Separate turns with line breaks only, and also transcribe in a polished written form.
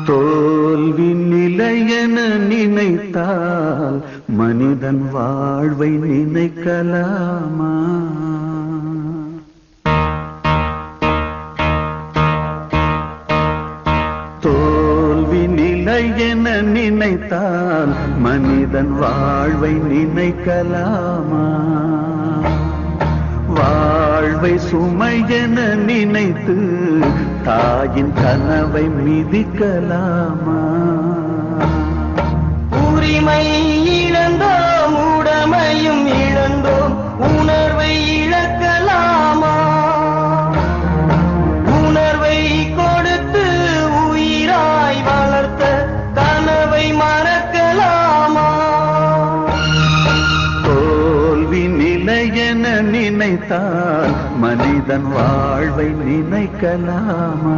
தோல்வி நிலையென நினைத்தால் மனிதன் வாழ்வை நினைக்கலாமா? தோல்வி நிலையென நினைத்தால் மனிதன் வாழ்வை நினைக்கலாமா? வாழ்வை சுமையென நினைத்து தாயின் கனவை மிதிக்கலாமா?
உரிமை இழந்தோம், உடமையும் இழந்தோம், உணர்வை இழக்கலாமா? உணர்வை கொடுத்து உயிராய் வளர்த்த கனவை மறக்கலாமா?
தோல்வி நிலையென நினைத்தால் மனிதன் வாழ்வை நினைக்கலாமா?